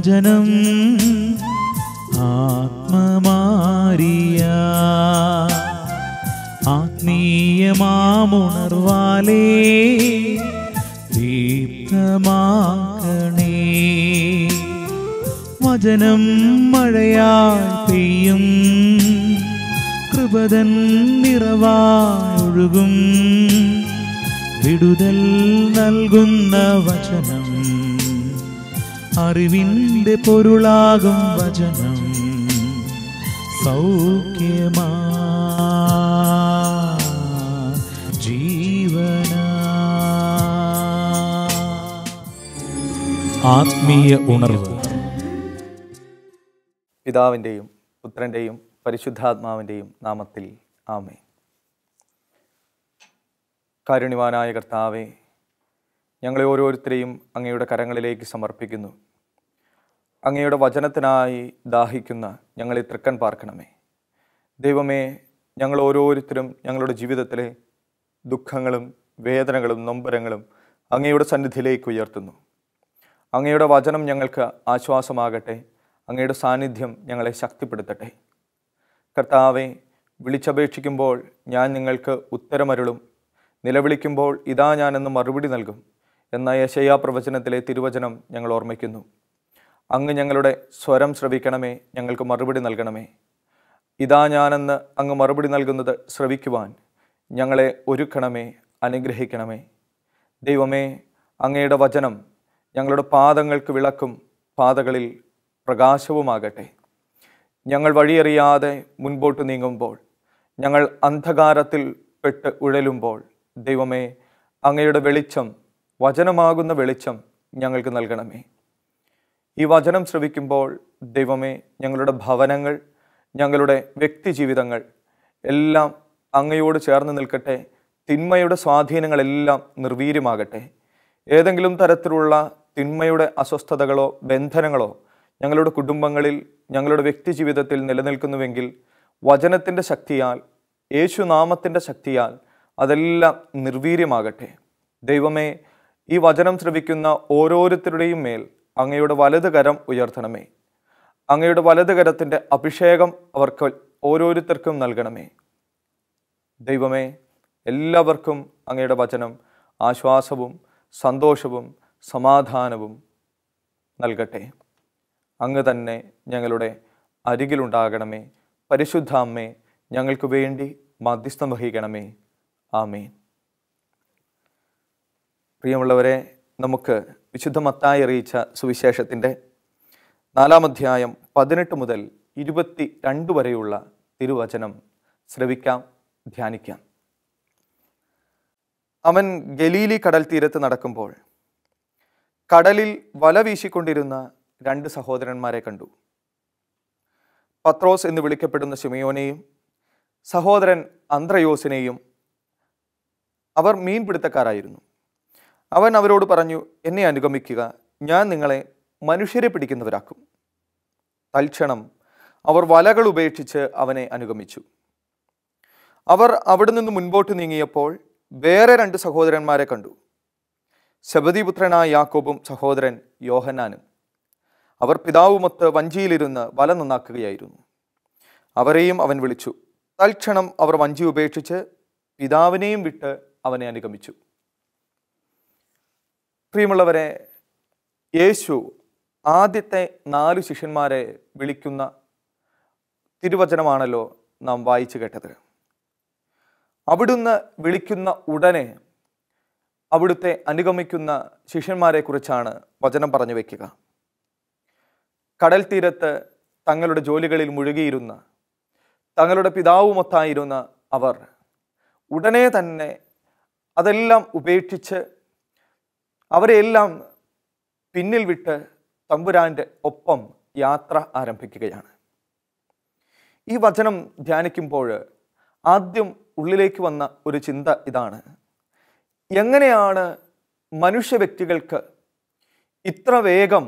വചനം ആത്മമാരിയ ആത്മീയമാമുണർവാലേ ദീപ്തമാക്കണേ. വചനം മഴയായി പെയ്യും, കൃപതൻ നിറവായൊഴുകും. വിടുതൽ നൽകുന്ന വചനം, അറിവിൻ്റെ പൊരുളാകും വചനം. സൗഖ്യമാ ജീവന. ആത്മീയ ഉണർവ്. പിതാവിൻ്റെയും പുത്രൻ്റെയും പരിശുദ്ധാത്മാവിൻ്റെയും നാമത്തിൽ ആമേൻ. കാരുണ്യവാനായ കർത്താവേ, ഞങ്ങളെ ഓരോരുത്തരെയും അങ്ങയുടെ കരങ്ങളിലേക്ക് സമർപ്പിക്കുന്നു. അങ്ങയുടെ വചനത്തിനായി ദാഹിക്കുന്ന ഞങ്ങളെ തൃക്കൺ പാർക്കണമേ. ദൈവമേ, ഞങ്ങൾ ഓരോരുത്തരും ഞങ്ങളുടെ ജീവിതത്തിലെ ദുഃഖങ്ങളും വേദനകളും നൊമ്പരങ്ങളും അങ്ങയുടെ സന്നിധിയിലേക്ക് ഉയർത്തുന്നു. അങ്ങയുടെ വചനം ഞങ്ങൾക്ക് ആശ്വാസമാകട്ടെ. അങ്ങയുടെ സാന്നിധ്യം ഞങ്ങളെ ശക്തിപ്പെടുത്തട്ടെ. കർത്താവെ, വിളിച്ചപേക്ഷിക്കുമ്പോൾ ഞാൻ നിങ്ങൾക്ക് ഉത്തരമരുളും, നിലവിളിക്കുമ്പോൾ ഇതാ ഞാനെന്ന് മറുപടി നൽകും എന്ന യെശയ്യാ പ്രവചനത്തിലെ തിരുവചനം ഞങ്ങൾ ഓർമ്മിക്കുന്നു. അങ്ങ് ഞങ്ങളുടെ സ്വരം ശ്രവിക്കണമേ, ഞങ്ങൾക്ക് മറുപടി നൽകണമേ. ഇതാ ഞാനെന്ന് അങ്ങ് മറുപടി നൽകുന്നത് ശ്രവിക്കുവാൻ ഞങ്ങളെ ഒരുക്കണമേ, അനുഗ്രഹിക്കണമേ. ദൈവമേ, അങ്ങയുടെ വചനം ഞങ്ങളുടെ പാദങ്ങൾക്ക് വിളക്കും പാതകളിൽ പ്രകാശവുമാകട്ടെ. ഞങ്ങൾ വഴിയറിയാതെ മുൻപോട്ട് നീങ്ങുമ്പോൾ, ഞങ്ങൾ അന്ധകാരത്തിൽ പെട്ട് ഉഴലുമ്പോൾ, ദൈവമേ, അങ്ങയുടെ വെളിച്ചം, വചനമാകുന്ന വെളിച്ചം ഞങ്ങൾക്ക് നൽകണമേ. ഈ വചനം ശ്രവിക്കുമ്പോൾ ദൈവമേ, ഞങ്ങളുടെ ഭവനങ്ങൾ, ഞങ്ങളുടെ വ്യക്തി ജീവിതങ്ങൾ എല്ലാം അങ്ങയോട് ചേർന്ന് നിൽക്കട്ടെ. തിന്മയുടെ സ്വാധീനങ്ങളെല്ലാം നിർവീര്യമാകട്ടെ. ഏതെങ്കിലും തരത്തിലുള്ള തിന്മയുടെ അസ്വസ്ഥതകളോ ബന്ധനങ്ങളോ ഞങ്ങളുടെ കുടുംബങ്ങളിൽ, ഞങ്ങളുടെ വ്യക്തി ജീവിതത്തിൽ നിലനിൽക്കുന്നുവെങ്കിൽ വചനത്തിൻ്റെ ശക്തിയാൽ, യേശുനാമത്തിൻ്റെ ശക്തിയാൽ അതെല്ലാം നിർവീര്യമാകട്ടെ. ദൈവമേ, ഈ വചനം ശ്രവിക്കുന്ന ഓരോരുത്തരുടെയും മേൽ അങ്ങയുടെ വലത് കരം ഉയർത്തണമേ. അങ്ങയുടെ വലത് കരത്തിൻ്റെ അഭിഷേകം അവർക്ക് ഓരോരുത്തർക്കും നൽകണമേ. ദൈവമേ, എല്ലാവർക്കും അങ്ങയുടെ വചനം ആശ്വാസവും സന്തോഷവും സമാധാനവും നൽകട്ടെ. അങ്ങ് തന്നെ ഞങ്ങളുടെ അരികിലുണ്ടാകണമേ. പരിശുദ്ധ അമ്മേ, ഞങ്ങൾക്ക് വേണ്ടി മധ്യസ്ഥം വഹിക്കണമേ. ആമേൻ. പ്രിയമുള്ളവരെ, നമുക്ക് വിശുദ്ധ മത്തായി അറിയിച്ച സുവിശേഷത്തിൻ്റെ 4-ാം അധ്യായം 18 മുതൽ 22 വരെയുള്ള തിരുവചനം ശ്രവിക്കാം, ധ്യാനിക്കാം. അവൻ ഗലീലി കടൽ തീരത്ത് നടക്കുമ്പോൾ കടലിൽ വല വീശിക്കൊണ്ടിരുന്ന 2 സഹോദരന്മാരെ കണ്ടു. പത്രോസ് എന്ന് വിളിക്കപ്പെടുന്ന ശിമയോനെയും സഹോദരൻ അന്ത്രയോസിനെയും. അവർ മീൻപിടുത്തക്കാരായിരുന്നു. അവൻ അവരോട് പറഞ്ഞു, എന്നെ അനുഗമിക്കുക, ഞാൻ നിങ്ങളെ മനുഷ്യരെ പിടിക്കുന്നവരാക്കും. തൽക്ഷണം അവർ വലകൾ ഉപേക്ഷിച്ച് അവനെ അനുഗമിച്ചു. അവർ അവിടെ നിന്ന് മുൻപോട്ട് നീങ്ങിയപ്പോൾ വേറെ 2 സഹോദരന്മാരെ കണ്ടു. സെബദീപുത്രനായ യാക്കോബും സഹോദരൻ യോഹന്നാനും. അവർ പിതാവുമൊത്ത് വഞ്ചിയിലിരുന്ന് വല നന്നാക്കുകയായിരുന്നു. അവരെയും അവൻ വിളിച്ചു. തൽക്ഷണം അവർ വഞ്ചി ഉപേക്ഷിച്ച് പിതാവിനെയും വിട്ട് അവനെ അനുഗമിച്ചു. പ്രിയമുള്ളവരെ, യേശു ആദ്യത്തെ 4 ശിഷ്യന്മാരെ വിളിക്കുന്ന തിരുവചനമാണല്ലോ നാം വായിച്ചു കേട്ടത്. അവിടുന്ന് വിളിക്കുന്ന ഉടനെ അവിടുത്തെ അനുഗമിക്കുന്ന ശിഷ്യന്മാരെ കുറിച്ചാണ് വചനം പറഞ്ഞു വയ്ക്കുക. കടൽ തീരത്ത് തങ്ങളുടെ ജോലികളിൽ മുഴുകിയിരുന്ന, തങ്ങളുടെ പിതാവുമൊത്തായിരുന്ന അവർ ഉടനെ തന്നെ അതെല്ലാം ഉപേക്ഷിച്ച് അവരെയെല്ലാം പിന്നിൽ വിട്ട് തമ്പുരാൻ്റെ ഒപ്പം യാത്ര ആരംഭിക്കുകയാണ്. ഈ വചനം ധ്യാനിക്കുമ്പോൾ ആദ്യം ഉള്ളിലേക്ക് വന്ന ഒരു ചിന്ത ഇതാണ്: എങ്ങനെയാണ് മനുഷ്യ വ്യക്തികൾക്ക് ഇത്ര വേഗം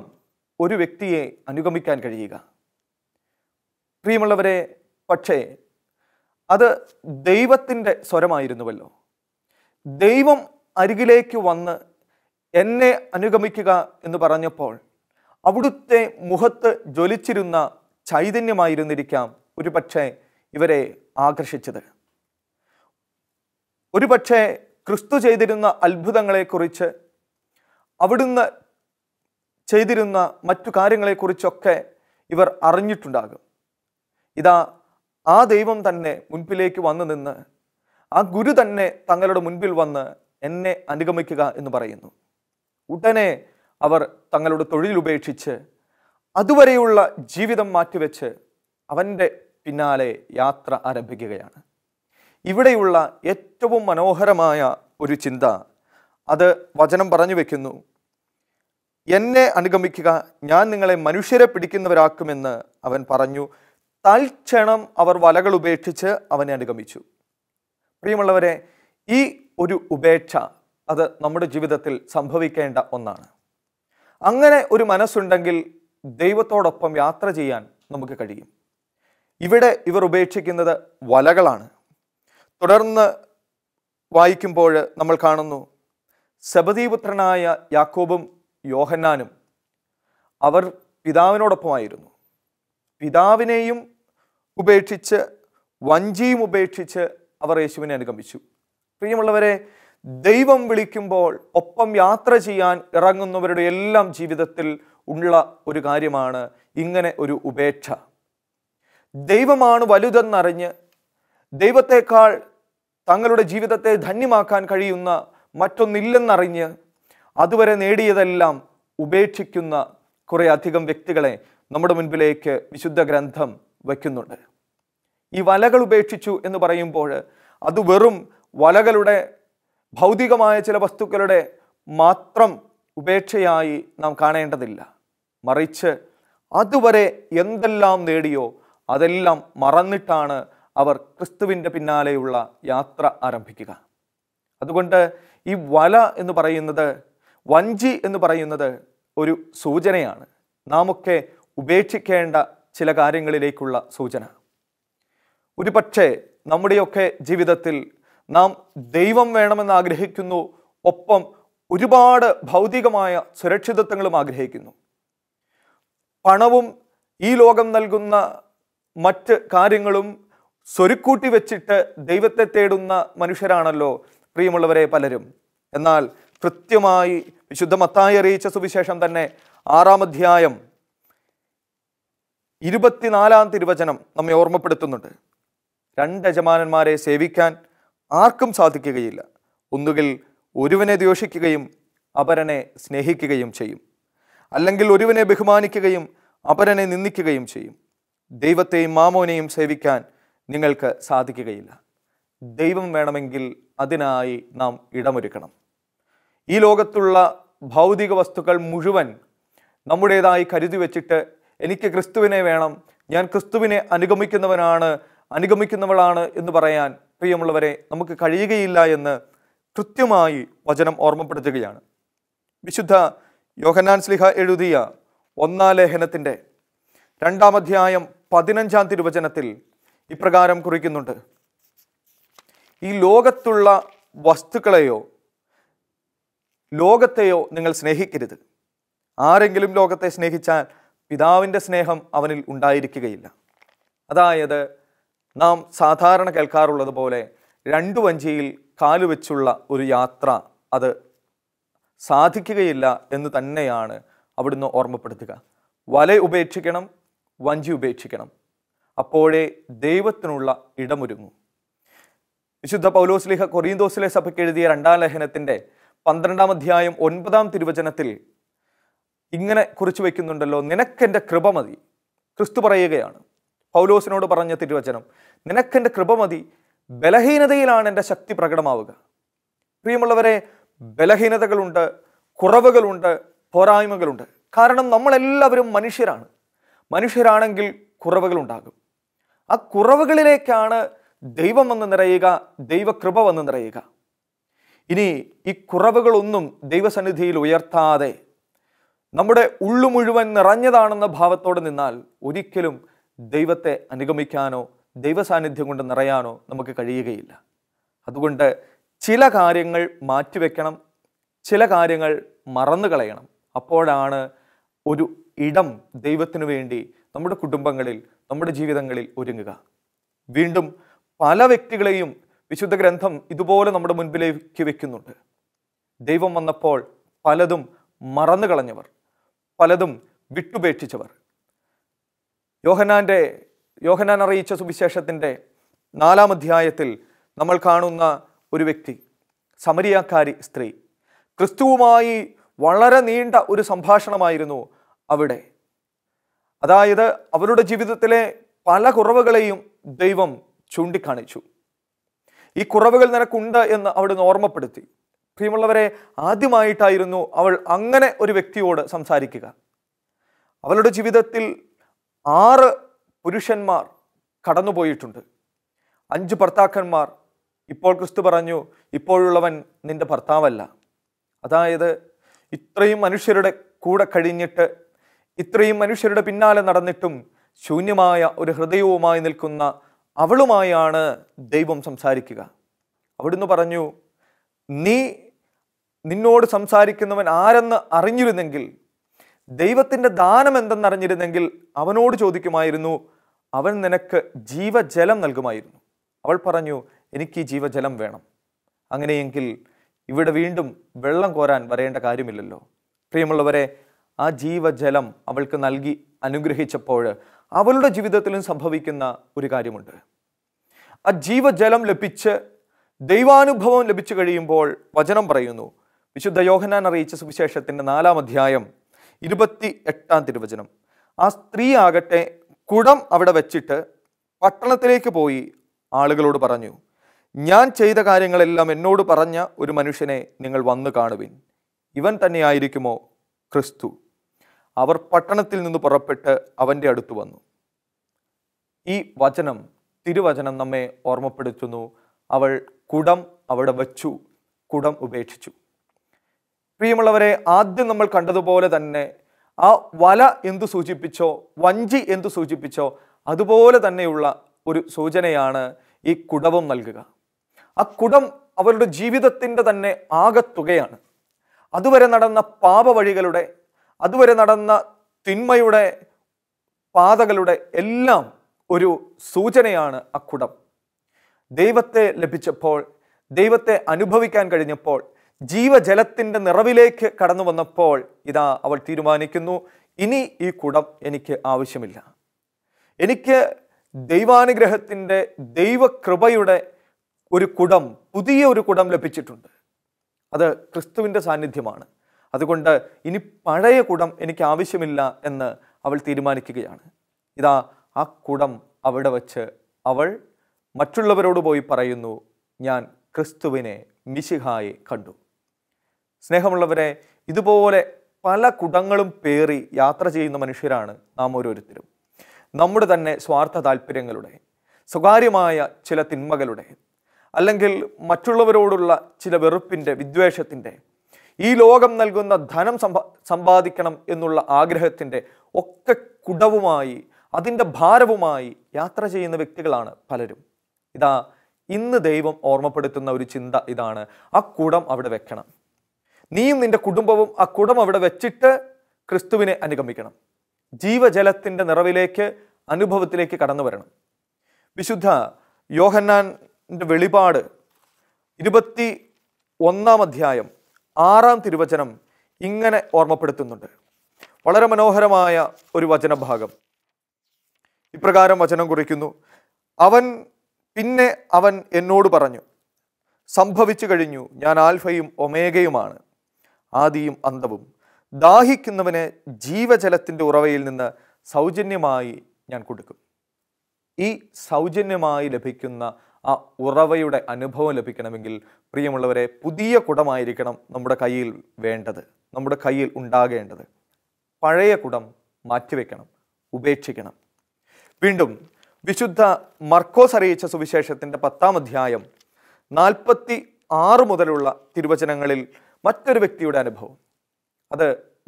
ഒരു വ്യക്തിയെ അനുഗമിക്കാൻ കഴിയുക? പ്രിയമുള്ളവരെ, പക്ഷേ അത് ദൈവത്തിൻ്റെ സ്വരമായിരുന്നുവല്ലോ. ദൈവം അരികിലേക്ക് വന്ന് എന്നെ അനുഗമിക്കുക എന്ന് പറഞ്ഞപ്പോൾ അവിടുത്തെ മുഖത്ത് ജ്വലിച്ചിരുന്ന ചൈതന്യമായിരുന്നിരിക്കാം ഒരു പക്ഷേ ഇവരെ ആകർഷിച്ചത്. ഒരു പക്ഷേ ക്രിസ്തു ചെയ്തിരുന്ന അത്ഭുതങ്ങളെക്കുറിച്ച്, അവിടുന്ന് ചെയ്തിരുന്ന മറ്റു കാര്യങ്ങളെക്കുറിച്ചൊക്കെ ഇവർ അറിഞ്ഞിട്ടുണ്ടാകും. ഇതാ ആ ദൈവം തന്നെ മുൻപിലേക്ക് വന്നു നിന്ന്, ആ ഗുരു തന്നെ തങ്ങളുടെ മുൻപിൽ വന്ന് എന്നെ അനുഗമിക്കുക എന്ന് പറയുന്നു. ഉടനെ അവർ തങ്ങളുടെ തൊഴിലുപേക്ഷിച്ച് അതുവരെയുള്ള ജീവിതം മാറ്റിവെച്ച് അവൻ്റെ പിന്നാലെ യാത്ര ആരംഭിക്കുകയാണ്. ഇവിടെയുള്ള ഏറ്റവും മനോഹരമായ ഒരു ചിന്ത, അത് വചനം പറഞ്ഞു വെക്കുന്നു, എന്നെ അനുഗമിക്കുക, ഞാൻ നിങ്ങളെ മനുഷ്യരെ പിടിക്കുന്നവരാക്കുമെന്ന് അവൻ പറഞ്ഞു. തൽക്ഷണം അവർ വലകൾ ഉപേക്ഷിച്ച് അവനെ അനുഗമിച്ചു. പ്രിയമുള്ളവരെ, ഈ ഒരു ഉപേക്ഷ അത് നമ്മുടെ ജീവിതത്തിൽ സംഭവിക്കേണ്ട ഒന്നാണ്. അങ്ങനെ ഒരു മനസ്സുണ്ടെങ്കിൽ ദൈവത്തോടൊപ്പം യാത്ര ചെയ്യാൻ നമുക്ക് കഴിയും. ഇവിടെ ഇവർ ഉപേക്ഷിക്കുന്നത് വലകളാണ്. തുടർന്ന് വായിക്കുമ്പോൾ നമ്മൾ കാണുന്നു, സെബദീപുത്രനായ യാക്കോബും യോഹന്നാനും അവർ പിതാവിനോടൊപ്പമായിരുന്നു. പിതാവിനെയും ഉപേക്ഷിച്ച്, വഞ്ചിയും ഉപേക്ഷിച്ച് അവർ യേശുവിനെ അനുഗമിച്ചു. പ്രിയമുള്ളവരെ, ദൈവം വിളിക്കുമ്പോൾ ഒപ്പം യാത്ര ചെയ്യാൻ ഇറങ്ങുന്നവരുടെ എല്ലാം ജീവിതത്തിൽ ഉള്ള ഒരു കാര്യമാണ് ഇങ്ങനെ ഒരു ഉപേക്ഷ. ദൈവമാണ് വലുതെന്നറിഞ്ഞ്, ദൈവത്തെക്കാൾ തങ്ങളുടെ ജീവിതത്തെ ധന്യമാക്കാൻ കഴിയുന്ന മറ്റൊന്നില്ലെന്നറിഞ്ഞ് അതുവരെ നേടിയതെല്ലാം ഉപേക്ഷിക്കുന്ന കുറേ അധികം വ്യക്തികളെ നമ്മുടെ മുൻപിലേക്ക് വിശുദ്ധ ഗ്രന്ഥം വയ്ക്കുന്നുണ്ട്. ഈ വലകൾ ഉപേക്ഷിച്ചു എന്ന് പറയുമ്പോൾ അത് വെറും വലകളുടെ, ഭൗതികമായ ചില വസ്തുക്കളുടെ മാത്രം ഉപേക്ഷയായി നാം കാണേണ്ടതില്ല. മറിച്ച് അതുവരെ എന്തെല്ലാം നേടിയോ അതെല്ലാം മറന്നിട്ടാണ് അവർ ക്രിസ്തുവിൻ്റെ പിന്നാലെയുള്ള യാത്ര ആരംഭിക്കുക. അതുകൊണ്ട് ഈ വല എന്ന് പറയുന്നത്, വഞ്ചി എന്ന് പറയുന്നത് ഒരു സൂചനയാണ്. നാമൊക്കെ ഉപേക്ഷിക്കേണ്ട ചില കാര്യങ്ങളിലേക്കുള്ള സൂചന. ഒരു പക്ഷേ നമ്മുടെയൊക്കെ ജീവിതത്തിൽ നാം ദൈവം വേണമെന്ന് ആഗ്രഹിക്കുന്നു, ഒപ്പം ഒരുപാട് ഭൗതികമായ സുരക്ഷിതത്വങ്ങളും ആഗ്രഹിക്കുന്നു. പണവും ഈ ലോകം നൽകുന്ന മറ്റ് കാര്യങ്ങളും സ്വരുക്കൂട്ടി വെച്ചിട്ട് ദൈവത്തെ തേടുന്ന മനുഷ്യരാണല്ലോ പ്രിയമുള്ളവരെ പലരും. എന്നാൽ കൃത്യമായി വിശുദ്ധ മത്തായി അറിയിച്ച സുവിശേഷം തന്നെ 6-ാം അധ്യായം 24-ാം തിരുവചനം നമ്മെ ഓർമ്മപ്പെടുത്തുന്നുണ്ട്. 2 യജമാനന്മാരെ സേവിക്കാൻ ആർക്കും സാധിക്കുകയില്ല. ഒന്നുകിൽ ഒരുവനെ ദ്വേഷിക്കുകയും അപരനെ സ്നേഹിക്കുകയും ചെയ്യും, അല്ലെങ്കിൽ ഒരുവനെ ബഹുമാനിക്കുകയും അപരനെ നിന്ദിക്കുകയും ചെയ്യും. ദൈവത്തെയും മാമോനെയും സേവിക്കാൻ നിങ്ങൾക്ക് സാധിക്കുകയില്ല. ദൈവം വേണമെങ്കിൽ അതിനായി നാം ഇടമൊരുക്കണം. ഈ ലോകത്തുള്ള ഭൗതിക വസ്തുക്കൾ മുഴുവൻ നമ്മുടേതായി കരുതി വെച്ചിട്ട് എനിക്ക് ക്രിസ്തുവിനെ വേണം, ഞാൻ ക്രിസ്തുവിനെ അനുഗമിക്കുന്നവളാണ് എന്ന് പറയാൻ പ്രിയമുള്ളവരെ നമുക്ക് കഴിയുകയില്ല എന്ന് കൃത്യമായി വചനം ഓർമ്മപ്പെടുത്തുകയാണ്. വിശുദ്ധ യോഹന്നാൻ ശ്ലീഹ എഴുതിയ 1-ാം ലേഖനത്തിൻ്റെ 2-ാം അധ്യായം 15-ാം തിരുവചനത്തിൽ ഇപ്രകാരം കുറിക്കുന്നുണ്ട്, ഈ ലോകത്തുള്ള വസ്തുക്കളെയോ ലോകത്തെയോ നിങ്ങൾ സ്നേഹിക്കരുത്. ആരെങ്കിലും ലോകത്തെ സ്നേഹിച്ചാൽ പിതാവിൻ്റെ സ്നേഹം അവനിൽ ഉണ്ടായിരിക്കുകയില്ല. അതായത് നാം സാധാരണ കേൾക്കാറുള്ളത് പോലെ 2 വഞ്ചിയിൽ കാലുവെച്ചുള്ള ഒരു യാത്ര അത് സാധിക്കുകയില്ല എന്ന് തന്നെയാണ് അവിടുന്ന് ഓർമ്മപ്പെടുത്തുക. വല ഉപേക്ഷിക്കണം, വഞ്ചി ഉപേക്ഷിക്കണം. അപ്പോഴേ ദൈവത്തിനുള്ള ഇടമൊരുങ്ങൂ. വിശുദ്ധ പൗലോസ്ലീഹ കൊരീന്തോസിലെ സഭയ്ക്ക് എഴുതിയ 2-ാം ലേഖനത്തിൻ്റെ 12-ാം അധ്യായം 9-ാം തിരുവചനത്തിൽ ഇങ്ങനെ കുറിച്ചു വയ്ക്കുന്നുണ്ടല്ലോ, നിനക്കെൻ്റെ കൃപ മതി. ക്രിസ്തു പറയുകയാണ്, പൗലോസിനോട് പറഞ്ഞ തിരുവചനം, നിനക്കെൻ്റെ കൃപ മതി, ബലഹീനതയിലാണ് എൻ്റെ ശക്തി പ്രകടമാവുക. പ്രിയമുള്ളവരെ, ബലഹീനതകളുണ്ട്, കുറവുകളുണ്ട്, പോരായ്മകളുണ്ട്. കാരണം നമ്മളെല്ലാവരും മനുഷ്യരാണ്. മനുഷ്യരാണെങ്കിൽ കുറവുകളുണ്ടാകും. ആ കുറവുകളിലേക്കാണ് ദൈവം വന്ന് നിറയുക, ദൈവകൃപ വന്ന് നിറയുക. ഇനി ഈ കുറവുകളൊന്നും ദൈവസന്നിധിയിൽ ഉയർത്താതെ നമ്മുടെ ഉള്ളു മുഴുവൻ നിറഞ്ഞതാണെന്ന ഭാവത്തോടെ നിന്നാൽ ഒരിക്കലും ദൈവത്തെ അനുഗമിക്കാനോ ദൈവസാന്നിധ്യം കൊണ്ട് നിറയാനോ നമുക്ക് കഴിയുകയില്ല. അതുകൊണ്ട് ചില കാര്യങ്ങൾ മാറ്റിവെക്കണം, ചില കാര്യങ്ങൾ മറന്നു കളയണം. അപ്പോഴാണ് ഒരു ഇടം ദൈവത്തിനു വേണ്ടി നമ്മുടെ കുടുംബങ്ങളിൽ, നമ്മുടെ ജീവിതങ്ങളിൽ ഒരുങ്ങുക. വീണ്ടും പല വ്യക്തികളെയും വിശുദ്ധ ഗ്രന്ഥം ഇതുപോലെ നമ്മുടെ മുൻപിലേക്ക് വെക്കുന്നുണ്ട്. ദൈവം വന്നപ്പോൾ പലതും മറന്നു കളഞ്ഞവർ, പലതും വിട്ടുപേക്ഷിച്ചവർ. യോഹന്നാൻ അറിയിച്ച സുവിശേഷത്തിൻ്റെ 4-ാം അധ്യായത്തിൽ നമ്മൾ കാണുന്ന ഒരു വ്യക്തി, സമരിയാക്കാരി സ്ത്രീ. ക്രിസ്തുവുമായി വളരെ നീണ്ട ഒരു സംഭാഷണമായിരുന്നു അവിടെ. അതായത് അവരുടെ ജീവിതത്തിലെ പല കുറവുകളെയും ദൈവം ചൂണ്ടിക്കാണിച്ചു. ഈ കുറവുകൾ നിനക്കുണ്ട് എന്ന് അവിടുന്ന് ഓർമ്മപ്പെടുത്തി. പ്രിയമുള്ളവരെ, ആദ്യമായിട്ടായിരുന്നു അവൾ അങ്ങനെ ഒരു വ്യക്തിയോട് സംസാരിക്കുക. അവളുടെ ജീവിതത്തിൽ 6 പുരുഷന്മാർ കടന്നുപോയിട്ടുണ്ട്, 5 ഭർത്താക്കന്മാർ. ഇപ്പോൾ ക്രിസ്തു പറഞ്ഞു, ഇപ്പോഴുള്ളവൻ നിന്റെ ഭർത്താവല്ല. അതായത് ഇത്രയും മനുഷ്യരുടെ കൂടെ കഴിഞ്ഞിട്ട്, ഇത്രയും മനുഷ്യരുടെ പിന്നാലെ നടന്നിട്ടും ശൂന്യമായ ഒരു ഹൃദയവുമായി നിൽക്കുന്ന അവളുമായാണ് ദൈവം സംസാരിക്കുക. അവിടുന്ന് പറഞ്ഞു, നിന്നോട് സംസാരിക്കുന്നവൻ ആരെന്ന് അറിഞ്ഞിരുന്നെങ്കിൽ, ദൈവത്തിൻ്റെ ദാനം എന്തെന്നറിഞ്ഞിരുന്നെങ്കിൽ അവനോട് ചോദിക്കുമായിരുന്നു, അവൻ നിനക്ക് ജീവജലം നൽകുമായിരുന്നു. അവൾ പറഞ്ഞു, എനിക്ക് ഈ ജീവജലം വേണം. അങ്ങനെയെങ്കിൽ ഇവിടെ വീണ്ടും വെള്ളം കോരാൻ വരേണ്ട കാര്യമില്ലല്ലോ. പ്രിയമുള്ളവരെ, ആ ജീവജലം അവൾക്ക് നൽകി അനുഗ്രഹിച്ചപ്പോൾ അവളുടെ ജീവിതത്തിലും സംഭവിക്കുന്ന ഒരു കാര്യമുണ്ട്. ആ ജീവജലം ലഭിച്ച് ദൈവാനുഭവം ലഭിച്ചു കഴിയുമ്പോൾ വചനം പറയുന്നു, വിശുദ്ധ യോഹന്നാൻ അറിയിച്ച സുവിശേഷത്തിൻ്റെ 4-ാം അധ്യായം 28-ാം തിരുവചനം, ആ സ്ത്രീ ആകട്ടെ കുടം അവിടെ വെച്ചിട്ട് പട്ടണത്തിലേക്ക് പോയി ആളുകളോട് പറഞ്ഞു, ഞാൻ ചെയ്ത കാര്യങ്ങളെല്ലാം എന്നോട് പറഞ്ഞ ഒരു മനുഷ്യനെ നിങ്ങൾ വന്നു കാണുവിൻ, ഇവൻ തന്നെയായിരിക്കുമോ ക്രിസ്തു? അവർ പട്ടണത്തിൽ നിന്ന് പുറപ്പെട്ട് അവൻ്റെ അടുത്ത് വന്നു. ഈ തിരുവചനം നമ്മെ ഓർമ്മപ്പെടുത്തുന്നു, അവൾ കുടം അവിടെ വച്ചു, കുടം ഉപേക്ഷിച്ചു. പ്രിയമുള്ളവരെ, ആദ്യം നമ്മൾ കണ്ടതുപോലെ തന്നെ ആ വല എന്തു സൂചിപ്പിച്ചോ, വഞ്ചി എന്തു സൂചിപ്പിച്ചോ, അതുപോലെ തന്നെയുള്ള ഒരു സൂചനയാണ് ഈ കുടവും നൽകുക. ആ കുടം അവരുടെ ജീവിതത്തിൻ്റെ തന്നെ ആകത്തുകയാണ്. അതുവരെ നടന്ന പാപവഴികളുടെ, അതുവരെ നടന്ന തിന്മയുടെ പാതകളുടെ എല്ലാം ഒരു സൂചനയാണ് ആ കുടം. ദൈവത്തെ ലഭിച്ചപ്പോൾ, ദൈവത്തെ അനുഭവിക്കാൻ കഴിഞ്ഞപ്പോൾ, ജീവജലത്തിൻ്റെ നിറവിലേക്ക് കടന്നു വന്നപ്പോൾ ഇതാ അവൾ തീരുമാനിക്കുന്നു, ഇനി ഈ കുടം എനിക്ക് ആവശ്യമില്ല. എനിക്ക് ദൈവാനുഗ്രഹത്തിൻ്റെ, ദൈവകൃപയുടെ ഒരു കുടം, പുതിയ ഒരു കുടം ലഭിച്ചിട്ടുണ്ട്. അത് ക്രിസ്തുവിൻ്റെ സാന്നിധ്യമാണ്. അതുകൊണ്ട് ഇനി പഴയ കുടം എനിക്ക് ആവശ്യമില്ല എന്ന് അവൾ തീരുമാനിക്കുകയാണ്. ഇതാ ആ കുടം അവിടെ വച്ച് അവൾ മറ്റുള്ളവരോട് പോയി പറയുന്നു, ഞാൻ ക്രിസ്തുവിനെ, മിശിഹായെ കണ്ടു. സ്നേഹമുള്ളവരെ, ഇതുപോലെ പല കുടങ്ങളും പേറി യാത്ര ചെയ്യുന്ന മനുഷ്യരാണ് നാം ഓരോരുത്തരും. നമ്മുടെ തന്നെ സ്വാർത്ഥ താല്പര്യങ്ങളുടെ, സ്വകാര്യമായ ചില തിന്മകളുടെ, അല്ലെങ്കിൽ മറ്റുള്ളവരോടുള്ള ചില വെറുപ്പിൻ്റെ, വിദ്വേഷത്തിൻ്റെ, ഈ ലോകം നൽകുന്ന ധനം സമ്പാദിക്കണം എന്നുള്ള ആഗ്രഹത്തിൻ്റെ ഒക്കെ കുടവുമായി, അതിൻ്റെ ഭാരവുമായി യാത്ര ചെയ്യുന്ന വ്യക്തികളാണ് പലരും. ഇതാ ഇന്ന് ദൈവം ഓർമ്മപ്പെടുത്തുന്ന ഒരു ചിന്ത ഇതാണ്, ആ കുടം അവിടെ വെക്കണം. നീയും നിന്റെ കുടുംബവും ആ കുടം അവിടെ വെച്ചിട്ട് ക്രിസ്തുവിനെ അനുഗമിക്കണം. ജീവജലത്തിൻ്റെ നിറവിലേക്ക്, അനുഭവത്തിലേക്ക് കടന്നു വരണം. വിശുദ്ധ യോഹന്നാൻ്റെ വെളിപാട് 21-ാം അധ്യായം 6-ാം തിരുവചനം ഇങ്ങനെ ഓർമ്മപ്പെടുത്തുന്നുണ്ട്. വളരെ മനോഹരമായ ഒരു വചനഭാഗം. ഇപ്രകാരം വചനം കുറിക്കുന്നു, അവൻ എന്നോട് പറഞ്ഞു, സംഭവിച്ചു കഴിഞ്ഞു, ഞാൻ ആൽഫയും ഒമേഗയുമാണ്, ആദിയും അന്തവും. ദാഹിക്കുന്നവന് ജീവജലത്തിൻ്റെ ഉറവയിൽ നിന്ന് സൗജന്യമായി ഞാൻ കൊടുക്കും. ഈ സൗജന്യമായി ലഭിക്കുന്ന ആ ഉറവയുടെ അനുഭവം ലഭിക്കണമെങ്കിൽ പ്രിയമുള്ളവരെ, പുതിയ കുടമായിരിക്കണം നമ്മുടെ കയ്യിൽ വേണ്ടത്, നമ്മുടെ കയ്യിൽ ഉണ്ടാകേണ്ടത്. പഴയ കുടം മാറ്റിവെക്കണം, ഉപേക്ഷിക്കണം. വീണ്ടും വിശുദ്ധ മർക്കോസ് അറിയിച്ച സുവിശേഷത്തിൻ്റെ 10-ാം അധ്യായം 46 മുതലുള്ള തിരുവചനങ്ങളിൽ മറ്റൊരു വ്യക്തിയുടെ അനുഭവം. അത്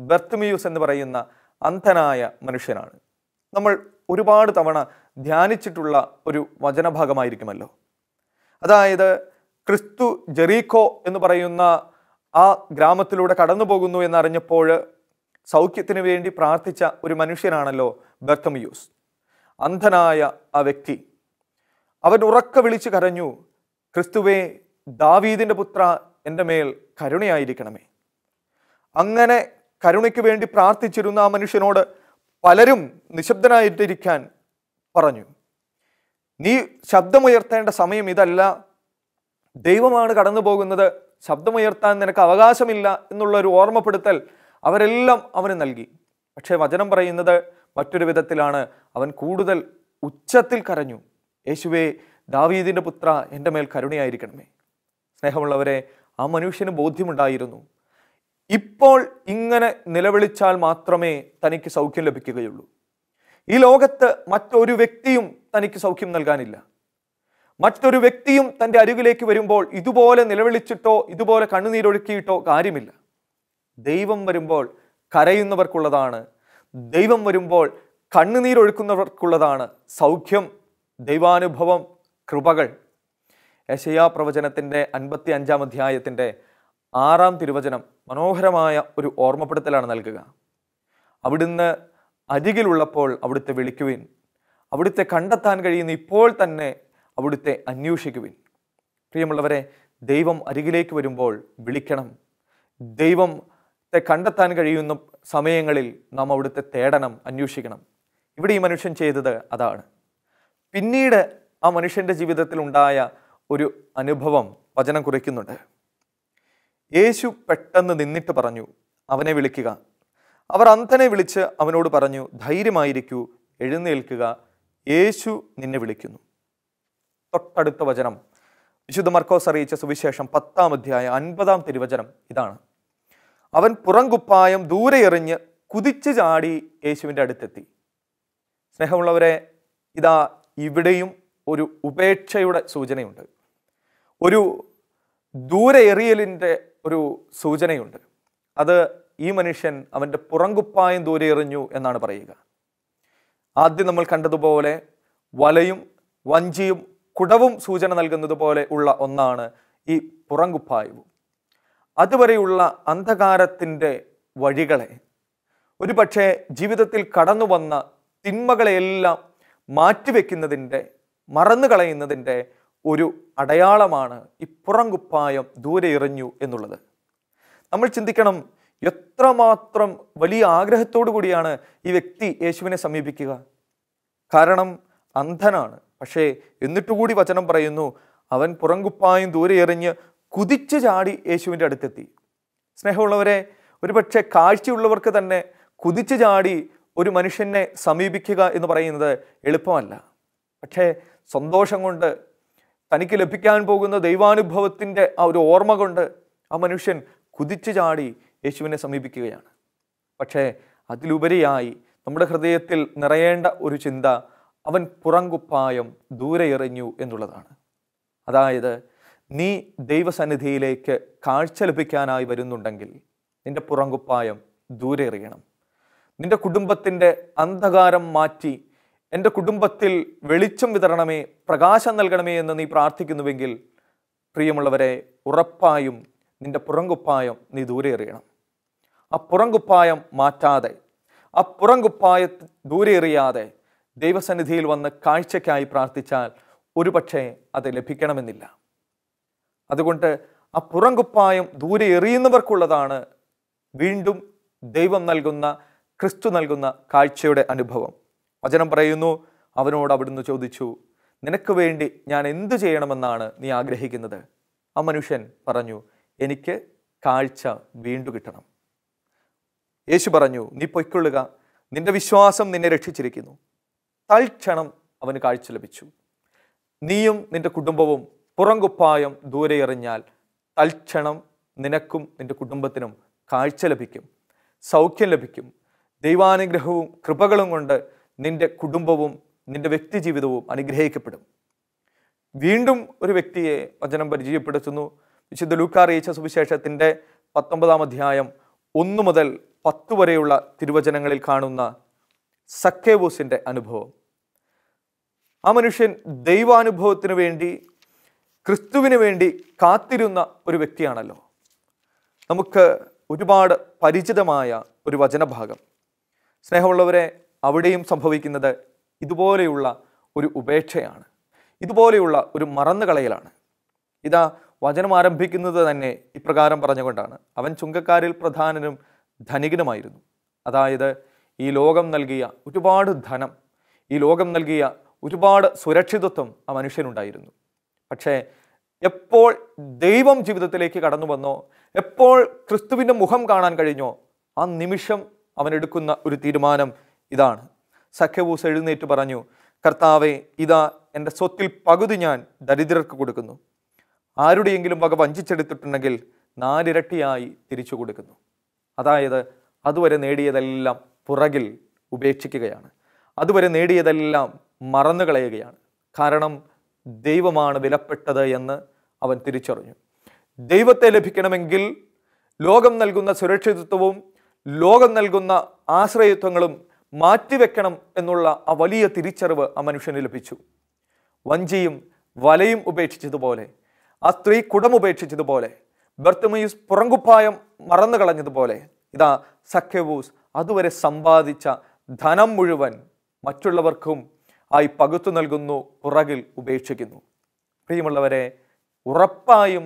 ബർത്തിമിയൂസ് എന്ന് പറയുന്ന അന്ധനായ മനുഷ്യനാണ്. നമ്മൾ ഒരുപാട് തവണ ധ്യാനിച്ചിട്ടുള്ള ഒരു വചനഭാഗമായിരിക്കുമല്ലോ. അതായത് ക്രിസ്തു ജെറീക്കോ എന്ന് പറയുന്ന ആ ഗ്രാമത്തിലൂടെ കടന്നു പോകുന്നു എന്നറിഞ്ഞപ്പോൾ സൗഖ്യത്തിന് വേണ്ടി പ്രാർത്ഥിച്ച ഒരു മനുഷ്യനാണല്ലോ ബർത്തമിയൂസ്. അന്ധനായ ആ വ്യക്തി, അവൻ ഉറക്കെ വിളിച്ചു കരഞ്ഞു, ക്രിസ്തുവേ, ദാവീദിന്റെ പുത്ര, എൻ്റെ മേൽ കരുണയായിരിക്കണമേ. അങ്ങനെ കരുണയ്ക്ക് വേണ്ടി പ്രാർത്ഥിച്ചിരുന്ന ആ മനുഷ്യനോട് പലരും നിശബ്ദനായിട്ടിരിക്കാൻ പറഞ്ഞു. നീ ശബ്ദമുയർത്തേണ്ട സമയം ഇതല്ല, ദൈവമാണ് കടന്നു പോകുന്നത്, ശബ്ദമുയർത്താൻ നിനക്ക് അവകാശമില്ല എന്നുള്ളൊരു ഓർമ്മപ്പെടുത്തൽ അവരെല്ലാം അവന് നൽകി. പക്ഷേ വചനം പറയുന്നത് മറ്റൊരു വിധത്തിലാണ്. അവൻ കൂടുതൽ ഉച്ചത്തിൽ കരഞ്ഞു, യേശുവേ, ദാവീദിന്റെ പുത്ര, എൻ്റെ മേൽ കരുണയായിരിക്കണമേ. സ്നേഹമുള്ളവരെ, ആ മനുഷ്യന് ബോധ്യമുണ്ടായിരുന്നു, ഇപ്പോൾ ഇങ്ങനെ നിലവിളിച്ചാൽ മാത്രമേ തനിക്ക് സൗഖ്യം ലഭിക്കുകയുള്ളൂ. ഈ ലോകത്ത് മറ്റൊരു വ്യക്തിയും തനിക്ക് സൗഖ്യം നൽകാനില്ല. മറ്റൊരു വ്യക്തിയും തൻ്റെ അരികിലേക്ക് വരുമ്പോൾ ഇതുപോലെ നിലവിളിച്ചിട്ടോ ഇതുപോലെ കണ്ണുനീരൊഴുക്കിയിട്ടോ കാര്യമില്ല. ദൈവം വരുമ്പോൾ കരയുന്നവർക്കുള്ളതാണ്, ദൈവം വരുമ്പോൾ കണ്ണുനീരൊഴുക്കുന്നവർക്കുള്ളതാണ് സൗഖ്യം, ദൈവാനുഭവം, കൃപകൾ. യെശയ്യാ പ്രവചനത്തിൻ്റെ 55-ാം അധ്യായത്തിൻ്റെ 6-ാം തിരുവചനം മനോഹരമായ ഒരു ഓർമ്മപ്പെടുത്തലാണ് നൽകുക. അവിടുന്ന് അരികിലുള്ളപ്പോൾ അവിടുത്തെ വിളിക്കുവിൻ, അവിടുത്തെ കണ്ടെത്താൻ കഴിയുന്ന ഇപ്പോൾ തന്നെ അവിടുത്തെ അന്വേഷിക്കുവിൻ. പ്രിയമുള്ളവരെ, ദൈവം അരികിലേക്ക് വരുമ്പോൾ വിളിക്കണം. ദൈവത്തെ കണ്ടെത്താൻ കഴിയുന്ന സമയങ്ങളിൽ നാം അവിടുത്തെ തേടണം, അന്വേഷിക്കണം. ഇവിടെ ഈ മനുഷ്യൻ ചെയ്തത് അതാണ്. പിന്നീട് ആ മനുഷ്യൻ്റെ ജീവിതത്തിൽ ഉണ്ടായ ഒരു അനുഭവം വചനം കുറിക്കുന്നുണ്ട്. യേശു പെട്ടെന്ന് നിന്നിട്ട് പറഞ്ഞു, അവനെ വിളിക്കുക. അവർ അന്ധനെ വിളിച്ച് അവനോട് പറഞ്ഞു, ധൈര്യമായിരിക്കൂ, എഴുന്നേൽക്കുക, യേശു നിന്നെ വിളിക്കുന്നു. തൊട്ടടുത്ത വചനം വിശുദ്ധ മർക്കോസ് അറിയിച്ച സുവിശേഷം 10-ാം അധ്യായം 50-ാം തിരുവചനം ഇതാണ്. അവൻ പുറംകുപ്പായം ദൂരെ എറിഞ്ഞ് കുതിച്ചു ചാടി യേശുവിൻ്റെ അടുത്തെത്തി. സ്നേഹമുള്ളവരെ, ഇതാ ഇവിടെയും ഒരു ഉപേക്ഷയുടെ സൂചനയുണ്ട്, ഒരു ദൂരെ എറിയലിൻ്റെ ഒരു സൂചനയുണ്ട്. അത് ഈ മനുഷ്യൻ അവൻ്റെ പുറംകുപ്പായം ദൂരെ എറിഞ്ഞു എന്നാണ് പറയുക. ആദ്യം നമ്മൾ കണ്ടതുപോലെ വലയും വഞ്ചിയും കുടവും സൂചന നൽകുന്നത് പോലെ ഉള്ള ഒന്നാണ് ഈ പുറംകുപ്പായവും. അതുവരെയുള്ള അന്ധകാരത്തിൻ്റെ വഴികളെ, ഒരു പക്ഷേ ജീവിതത്തിൽ കടന്നു വന്ന തിന്മകളെയെല്ലാം മാറ്റിവെക്കുന്നതിൻ്റെ, മറന്നു കളയുന്നതിൻ്റെ ഒരു അടയാളമാണ് ഈ പുറംകുപ്പായം ദൂരെ എറിഞ്ഞു എന്നുള്ളത്. നമ്മൾ ചിന്തിക്കണം, എത്രമാത്രം വലിയ ആഗ്രഹത്തോടു കൂടിയാണ് ഈ വ്യക്തി യേശുവിനെ സമീപിക്കുക. കാരണം അന്ധനാണ്. പക്ഷേ എന്നിട്ടുകൂടി വചനം പറയുന്നു, അവൻ പുറംകുപ്പായം ദൂരെ എറിഞ്ഞ് കുതിച്ചു ചാടി യേശുവിൻ്റെ അടുത്തെത്തി. സ്നേഹമുള്ളവരെ, ഒരുപക്ഷെ കാഴ്ചയുള്ളവർക്ക് തന്നെ കുതിച്ചു ചാടി ഒരു മനുഷ്യനെ സമീപിക്കുക എന്ന് പറയുന്നത് എളുപ്പമല്ല. പക്ഷേ സന്തോഷം കൊണ്ട്, തനിക്ക് ലഭിക്കാൻ പോകുന്ന ദൈവാനുഭവത്തിൻ്റെ ആ ഒരു ഓർമ്മ കൊണ്ട് ആ മനുഷ്യൻ കുതിച്ചു ചാടി യേശുവിനെ സമീപിക്കുകയാണ്. പക്ഷേ അതിലുപരിയായി നമ്മുടെ ഹൃദയത്തിൽ നിറയേണ്ട ഒരു ചിന്ത, അവൻ പുറംകുപ്പായം ദൂരെ എറിഞ്ഞു എന്നുള്ളതാണ്. അതായത്, നീ ദൈവസന്നിധിയിലേക്ക് കാഴ്ച ലഭിക്കാനായി വരുന്നുണ്ടെങ്കിൽ നിന്റെ പുറംകുപ്പായം ദൂരെ എറിയണം. നിന്റെ കുടുംബത്തിൻ്റെ അന്ധകാരം മാറ്റി എൻ്റെ കുടുംബത്തിൽ വെളിച്ചം വിതരണമേ, പ്രകാശം നൽകണമേ എന്ന് നീ പ്രാർത്ഥിക്കുന്നുവെങ്കിൽ, പ്രിയമുള്ളവരെ, ഉറപ്പായും നിന്റെ പുറംകുപ്പായം നീ ദൂരെ എറിയണം. ആ പുറംകുപ്പായം മാറ്റാതെ, ആ പുറംകുപ്പായ ദൂരെ എറിയാതെ ദൈവസന്നിധിയിൽ വന്ന് കാഴ്ചയ്ക്കായി പ്രാർത്ഥിച്ചാൽ ഒരു പക്ഷേ അത് ലഭിക്കണമെന്നില്ല. അതുകൊണ്ട് ആ പുറംകുപ്പായം ദൂരെ എറിയുന്നവർക്കുള്ളതാണ് വീണ്ടും ദൈവം നൽകുന്ന, ക്രിസ്തു നൽകുന്ന കാഴ്ചയുടെ അനുഭവം. വചനം പറയുന്നു, അവനോട് അവിടുന്ന് ചോദിച്ചു, നിനക്ക് വേണ്ടി ഞാൻ എന്തു ചെയ്യണമെന്നാണ് നീ ആഗ്രഹിക്കുന്നത്? ആ മനുഷ്യൻ പറഞ്ഞു, എനിക്ക് കാഴ്ച വീണ്ടും കിട്ടണം. യേശു പറഞ്ഞു, നീ പൊയ്ക്കൊള്ളുക, നിന്റെ വിശ്വാസം നിന്നെ രക്ഷിച്ചിരിക്കുന്നു. തൽക്ഷണം അവന് കാഴ്ച ലഭിച്ചു. നീയും നിന്റെ കുടുംബവും പുറംകുപ്പായം ദൂരെ എറിഞ്ഞാൽ തൽക്ഷണം നിനക്കും നിന്റെ കുടുംബത്തിനും കാഴ്ച ലഭിക്കും, സൗഖ്യം ലഭിക്കും. ദൈവാനുഗ്രഹവും കൃപകളും കൊണ്ട് നിന്റെ കുടുംബവും നിന്റെ വ്യക്തി ജീവിതവും അനുഗ്രഹിക്കപ്പെടും. വീണ്ടും ഒരു വ്യക്തിയെ വചനം പരിചയപ്പെടുത്തുന്നു. വിശുദ്ധ ലൂക്കാ അറിയിച്ച സുവിശേഷത്തിൻ്റെ 19-ാം അധ്യായം 1 മുതൽ 10 വരെയുള്ള തിരുവചനങ്ങളിൽ കാണുന്ന സക്കേവൂസിൻ്റെ അനുഭവം. ആ മനുഷ്യൻ ദൈവാനുഭവത്തിന് വേണ്ടി, ക്രിസ്തുവിന് വേണ്ടി കാത്തിരുന്ന ഒരു വ്യക്തിയാണല്ലോ. നമുക്ക് ഒരുപാട് പരിചിതമായ ഒരു വചനഭാഗം. സ്നേഹമുള്ളവരെ, അവിടെയും സംഭവിക്കുന്നത് ഇതുപോലെയുള്ള ഒരു ഉപേക്ഷയാണ്, ഇതുപോലെയുള്ള ഒരു മറന്നുകളയലാണ്. ഇതാ വചനം ആരംഭിക്കുന്നത് തന്നെ ഇപ്രകാരം പറഞ്ഞുകൊണ്ടാണ്: അവൻ ചുങ്കക്കാരിൽ പ്രധാനനും ധനികനുമായിരുന്നു. അതായത് ഈ ലോകം നൽകിയ ഒരുപാട് ധനം, ഈ ലോകം നൽകിയ ഒരുപാട് സുരക്ഷിതത്വം ആ മനുഷ്യനുണ്ടായിരുന്നു. പക്ഷേ എപ്പോൾ ദൈവം ജീവിതത്തിലേക്ക് കടന്നു വന്നോ, എപ്പോൾ ക്രിസ്തുവിൻ്റെ മുഖം കാണാൻ കഴിഞ്ഞോ, ആ നിമിഷം അവനെടുക്കുന്ന ഒരു തീരുമാനം ഇതാണ്. സഖ്യവൂസ് എഴുന്നേറ്റ് പറഞ്ഞു: കർത്താവേ, ഇതാ എൻ്റെ സ്വത്തിൽ പകുതി ഞാൻ ദരിദ്രർക്ക് കൊടുക്കുന്നു. ആരുടെയെങ്കിലും വക വഞ്ചിച്ചെടുത്തിട്ടുണ്ടെങ്കിൽ 4 ഇരട്ടിയായി തിരിച്ചു കൊടുക്കുന്നു. അതായത് അതുവരെ നേടിയതെല്ലാം പുറകിൽ ഉപേക്ഷിക്കുകയാണ്, അതുവരെ നേടിയതെല്ലാം മറന്നു കളയുകയാണ്. കാരണം ദൈവമാണ് വിലപ്പെട്ടത് എന്ന് അവൻ തിരിച്ചറിഞ്ഞു. ദൈവത്തെ ലഭിക്കണമെങ്കിൽ ലോകം നൽകുന്ന സുരക്ഷിതത്വവും ലോകം നൽകുന്ന ആശ്രയത്വങ്ങളും മാറ്റിവെക്കണം എന്നുള്ള ആ വലിയ തിരിച്ചറിവ് ആ മനുഷ്യന് ലഭിച്ചു. വഞ്ചിയും വലയും ഉപേക്ഷിച്ചതുപോലെ, ആ സ്ത്രീ കുടം ഉപേക്ഷിച്ചതുപോലെ, ബർത്തിമേയുസ് പുറങ്കുപ്പായം മറന്നു കളഞ്ഞതുപോലെ, ഇതാ സഖ്യവൂസ് അതുവരെ സമ്പാദിച്ച ധനം മുഴുവൻ മറ്റുള്ളവർക്കും ആയി പകുത്തു നൽകുന്നു, പുറകിൽ ഉപേക്ഷിക്കുന്നു. പ്രിയമുള്ളവരെ, ഉറപ്പായും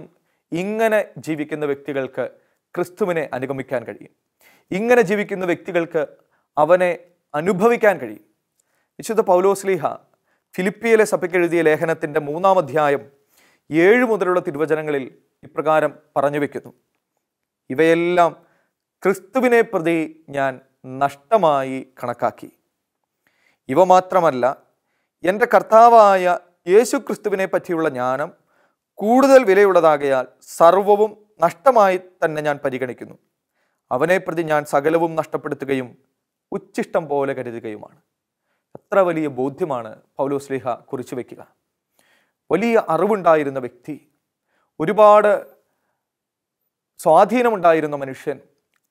ഇങ്ങനെ ജീവിക്കുന്ന വ്യക്തികൾക്ക് ക്രിസ്തുവിനെ അനുഗമിക്കാൻ കഴിയും. ഇങ്ങനെ ജീവിക്കുന്ന വ്യക്തികൾക്ക് അവനെ അനുഭവിക്കാൻ കഴിയും. വിശുദ്ധ പൗലോസ്ലീഹ ഫിലിപ്പിയിലെ സഭയ്ക്ക് എഴുതിയ ലേഖനത്തിൻ്റെ 3-ാം അധ്യായം 7 മുതലുള്ള തിരുവചനങ്ങളിൽ ഇപ്രകാരം പറഞ്ഞു വയ്ക്കുന്നു: ഇവയെല്ലാം ക്രിസ്തുവിനെ പ്രതി ഞാൻ നഷ്ടമായി കണക്കാക്കി. ഇവ മാത്രമല്ല, എൻ്റെ കർത്താവായ യേശു ക്രിസ്തുവിനെ പറ്റിയുള്ള ജ്ഞാനം കൂടുതൽ വിലയുള്ളതാകയാൽ സർവവും നഷ്ടമായി തന്നെ ഞാൻ പരിഗണിക്കുന്നു. അവനെ പ്രതി ഞാൻ സകലവും നഷ്ടപ്പെടുത്തുകയും ഉച്ഛിഷ്ടം പോലെ കരുതുകയുമാണ്. എത്ര വലിയ ബോധ്യമാണ് പൗലോസ്ലീഹ കുറിച്ചു വയ്ക്കുക. വലിയ അറിവുണ്ടായിരുന്ന വ്യക്തി, ഒരുപാട് സ്വാധീനമുണ്ടായിരുന്ന മനുഷ്യൻ,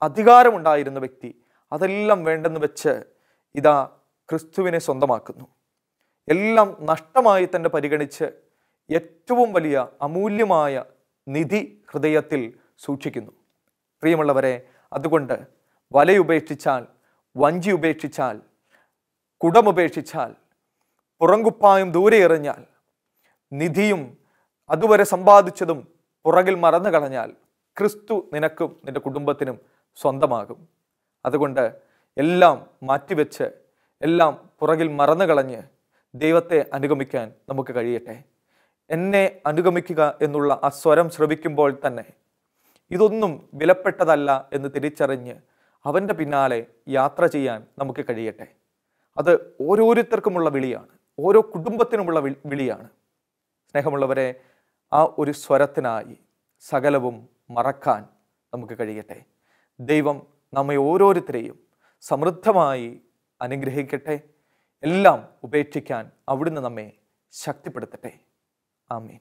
അധികാരമുണ്ടായിരുന്ന വ്യക്തി, അതെല്ലാം വേണ്ടെന്ന് വെച്ച് ഇതാ ക്രിസ്തുവിനെ സ്വന്തമാക്കുന്നു. എല്ലാം നഷ്ടമായി തന്നെ പരിഗണിച്ച് ഏറ്റവും വലിയ അമൂല്യമായ നിധി ഹൃദയത്തിൽ സൂക്ഷിക്കുന്നു. പ്രിയമുള്ളവരെ, അതുകൊണ്ട് വലയുപേക്ഷിച്ചാൽ, വഞ്ചി ഉപേക്ഷിച്ചാൽ, കുടമുപേക്ഷിച്ചാൽ, പുറങ്കുപ്പായും ദൂരെ എറിഞ്ഞാൽ, നിധിയും അതുവരെ സമ്പാദിച്ചതും പുറകിൽ മറന്നു കളഞ്ഞാൽ ക്രിസ്തു നിനക്കും നിന്റെ കുടുംബത്തിനും സ്വന്തമാകും. അതുകൊണ്ട് എല്ലാം മാറ്റിവെച്ച്, എല്ലാം പുറകിൽ മറന്നു കളഞ്ഞ് ദൈവത്തെ അനുഗമിക്കാൻ നമുക്ക് കഴിയട്ടെ. എന്നെ അനുഗമിക്കുക എന്നുള്ള ആ സ്വരം ശ്രവിക്കുമ്പോൾ തന്നെ ഇതൊന്നും വിലപ്പെട്ടതല്ല എന്ന് തിരിച്ചറിഞ്ഞ് അവൻ്റെ പിന്നാലെ യാത്ര ചെയ്യാൻ നമുക്ക് കഴിയട്ടെ. അത് ഓരോരുത്തർക്കുമുള്ള വിളിയാണ്, ഓരോ കുടുംബത്തിനുമുള്ള വിളിയാണ്. സ്നേഹമുള്ളവരെ, ആ ഒരു സ്വരത്തിനായി സകലവും മറക്കാൻ നമുക്ക് കഴിയട്ടെ. ദൈവം നമ്മെ ഓരോരുത്തരെയും സമൃദ്ധമായി അനുഗ്രഹിക്കട്ടെ. എല്ലാം ഉപേക്ഷിക്കാൻ അവിടുന്ന് നമ്മെ ശക്തിപ്പെടുത്തട്ടെ. ആമേൻ.